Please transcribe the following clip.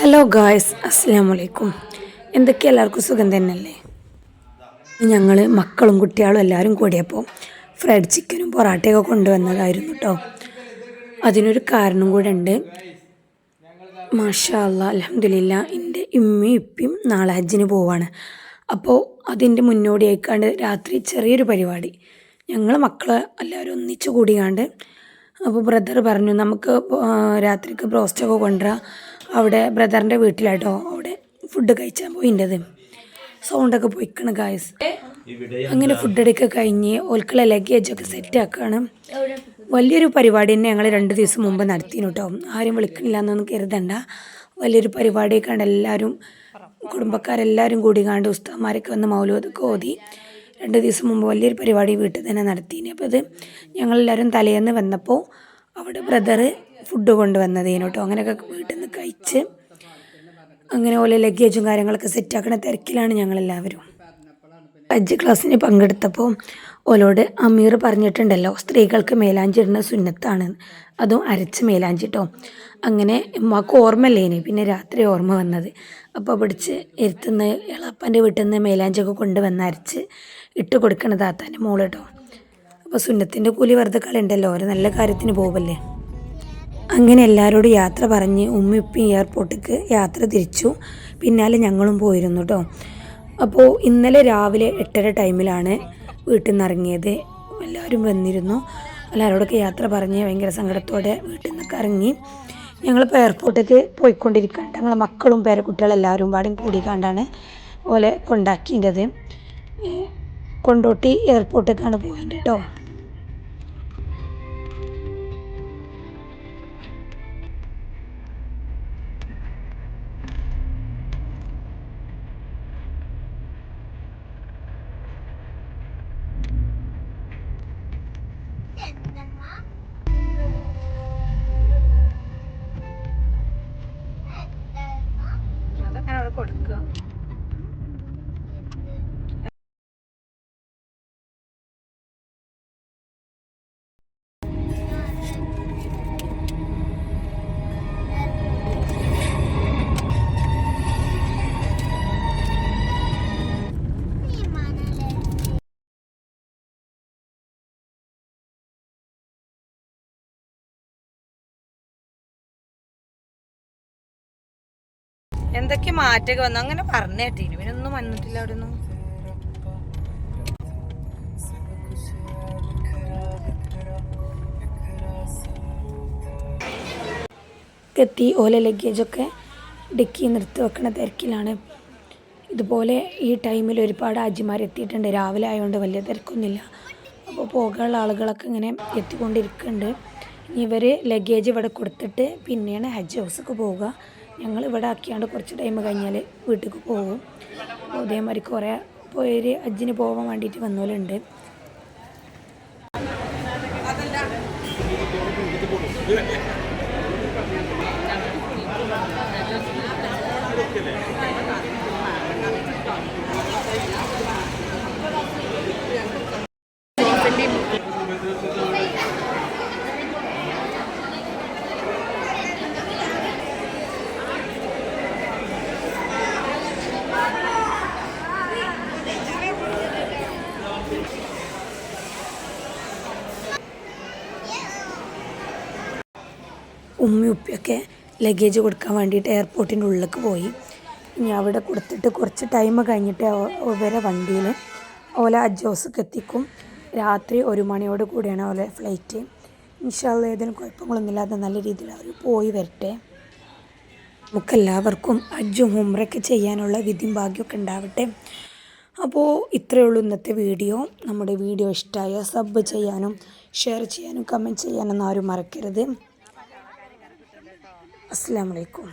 Hello guys, അസ്സലാമു അലൈക്കും. എന്തൊക്കെ എല്ലാവർക്കും സുഖം തന്നെയല്ലേ? ഞങ്ങൾ മക്കളും കുട്ടികളും എല്ലാവരും കൂടിയപ്പോൾ ഫ്രൈഡ് ചിക്കനും പൊറാട്ടയൊക്കെ കൊണ്ടുവന്നതായിരുന്നു കേട്ടോ. അതിനൊരു കാരണം കൂടെ ഉണ്ട്. മാഷാ അല്ലാ, അൽഹംദുലില്ലാ, എൻ്റെ ഉമ്മയും ഇപ്പയും നാളെ ഹജ്ജിന് പോവാണ്. അപ്പോൾ അതിൻ്റെ മുന്നോടിയായിക്കാണ്ട് രാത്രി ചെറിയൊരു പരിപാടി ഞങ്ങൾ മക്കൾ എല്ലാവരും ഒന്നിച്ച് കൂടിയാണ്ട്. അപ്പോൾ ബ്രദർ പറഞ്ഞു നമുക്ക് രാത്രിക്ക് ബ്രോസ്റ്റൊക്കെ കൊണ്ടുവരാം. അവിടെ ബ്രദറിൻ്റെ വീട്ടിലാട്ടോ അവിടെ ഫുഡ് കഴിച്ചാൽ പോയിൻ്റെത്. സൗണ്ടൊക്കെ പോയിക്കണം ഗായ്സ്. അങ്ങനെ ഫുഡൊക്കെ കഴിഞ്ഞ് ഓൽക്കുള്ള ലഗേജൊക്കെ സെറ്റാക്കുകയാണ്. വലിയൊരു പരിപാടി തന്നെ ഞങ്ങൾ 2 ദിവസം മുമ്പ് നടത്തിയിരുന്നു കേട്ടോ. ആരും വിളിക്കണില്ല എന്നൊന്നും കരുതണ്ട. വലിയൊരു പരിപാടിയൊക്കെ ഉണ്ട്. എല്ലാവരും കുടുംബക്കാരെല്ലാവരും കൂടി കണ്ട് ഉസ്താദ്മാരൊക്കെ വന്ന് മൗലൂദൊക്കെ ഓതി 2 ദിവസം മുമ്പ് വലിയൊരു പരിപാടി വീട്ടിൽ തന്നെ നടത്തിയിരുന്നു. അപ്പോൾ ഇത് ഞങ്ങളെല്ലാവരും തലേന്ന് വന്നപ്പോൾ അവിടെ ബ്രദറ് ഫുഡ് കൊണ്ടുവന്നതേനു കേട്ടോ. അങ്ങനെയൊക്കെ വീട്ടിൽ നിന്ന് കഴിച്ച് അങ്ങനെ ഓലെ ലഗേജും കാര്യങ്ങളൊക്കെ സെറ്റാക്കണ തിരക്കിലാണ് ഞങ്ങളെല്ലാവരും. ഹജ്ജ് ക്ലാസ്സിന് പങ്കെടുത്തപ്പോൾ ഓലോട് അമീർ പറഞ്ഞിട്ടുണ്ടല്ലോ സ്ത്രീകൾക്ക് മേലാഞ്ചി ഇടുന്ന സുന്നത്താണ്, അതും അരച്ച് മേലാഞ്ചി കേട്ടോ. അങ്ങനെ ഉമ്മാക്ക് ഓർമ്മയില്ലേനി, പിന്നെ രാത്രി ഓർമ്മ വന്നത്. അപ്പോൾ പിടിച്ച് ഇരുത്തുന്ന ഇളപ്പൻ്റെ വീട്ടിൽ നിന്ന് മേലാഞ്ചിയൊക്കെ കൊണ്ടുവന്ന് അരച്ച് ഇട്ട് കൊടുക്കണ താത്താൻ്റെ മോള് കേട്ടോ. അപ്പോൾ സുന്നത്തിൻ്റെ കൂലി വെറുതെ കളയുണ്ടല്ലോ, ഒരു നല്ല കാര്യത്തിന് പോവല്ലേ. അങ്ങനെ എല്ലാവരോടും യാത്ര പറഞ്ഞ് ഉമ്മയും ഉപ്പയും എയർപോർട്ടിലേക്ക് യാത്ര തിരിച്ചു. പിന്നാലെ ഞങ്ങളും പോയിരുന്നു കേട്ടോ. അപ്പോൾ ഇന്നലെ രാവിലെ 8:30 ടൈമിലാണ് വീട്ടിൽ നിന്ന് ഇറങ്ങിയത്. എല്ലാവരും വന്നിരുന്നു. എല്ലാവരോടൊക്കെ യാത്ര പറഞ്ഞ് ഭയങ്കര സങ്കടത്തോടെ വീട്ടിൽ നിന്നൊക്കെ ഇറങ്ങി. ഞങ്ങളിപ്പോൾ എയർപോർട്ടിലേക്ക് പോയിക്കൊണ്ടിരിക്കുകയാണ്. ഞങ്ങളെ മക്കളും പേരക്കുട്ടികളും എല്ലാവരും പാടും കൂടി കണ്ടാണ് ഓലെ കൊണ്ടാക്കിയത്. കൊണ്ടോട്ടി എയർപോർട്ടിലേക്കാണ് പോയത് കേട്ടോ. അതൊക്കെ അവിടെ കൊടുക്കുക. എന്തൊക്കെ മാറ്റൊക്കെ വന്നു അങ്ങനെ പറഞ്ഞു കേട്ടീന്. ഇവനൊന്നും വന്നിട്ടില്ല അവിടെ ഒന്നും. എത്തി ഓല ലഗേജൊക്കെ ഡിക്കി നിർത്തി വെക്കണ തിരക്കിലാണ്. ഇതുപോലെ ഈ ടൈമിൽ ഒരുപാട് ഹാജിമാരെത്തിയിട്ടുണ്ട്. രാവിലെ ആയതുകൊണ്ട് വലിയ തിരക്കൊന്നുമില്ല. അപ്പോൾ പോകാനുള്ള ആളുകളൊക്കെ ഇങ്ങനെ എത്തിക്കൊണ്ടിരിക്കുന്നുണ്ട്. ഇവർ ലഗേജ് ഇവിടെ കൊടുത്തിട്ട് പിന്നെയാണ് ഹജ്ജ് ഹൗസൊക്കെ പോവുക. ഞങ്ങൾ ഇവിടെ ആക്കിയാണ്ട് കുറച്ച് ടൈം കഴിഞ്ഞാൽ വീട്ടിലേക്ക് പോകും. അതേമാതിരി കുറേ പേര് ഹജ്ജിന് പോകാൻ വേണ്ടിയിട്ട് വന്നോലുണ്ട്. ഉമ്മയും ഉപ്പയൊക്കെ ലഗേജ് കൊടുക്കാൻ വേണ്ടിയിട്ട് എയർപോർട്ടിൻ്റെ ഉള്ളിലേക്ക് പോയി. ഇനി അവിടെ കൊടുത്തിട്ട് കുറച്ച് ടൈം കഴിഞ്ഞിട്ട് ഇവരെ വണ്ടിയിൽ ഓല ഹജ്ജ് ഹൗസൊക്കെ എത്തിക്കും. രാത്രി 1 മണിയോട് കൂടിയാണ് ഓല ഫ്ലൈറ്റ്. ഇൻഷാ അല്ലാഹ് ഏതെങ്കിലും കുഴപ്പങ്ങളൊന്നുമില്ലാതെ നല്ല രീതിയിൽ അവർ പോയി വരട്ടെ. നമുക്കെല്ലാവർക്കും ഹജ്ജും ഉംറയൊക്കെ ചെയ്യാനുള്ള വിധിയും ഭാഗ്യമൊക്കെ ഉണ്ടാവട്ടെ. അപ്പോൾ ഇത്രയേ ഉള്ളൂ ഇന്നത്തെ വീഡിയോ. നമ്മുടെ വീഡിയോ ഇഷ്ടമായ സബ് ചെയ്യാനും ഷെയർ ചെയ്യാനും കമൻറ്റ് ചെയ്യാനൊന്നും ആരും മറക്കരുത്. അസ്സലാമു അലൈക്കും.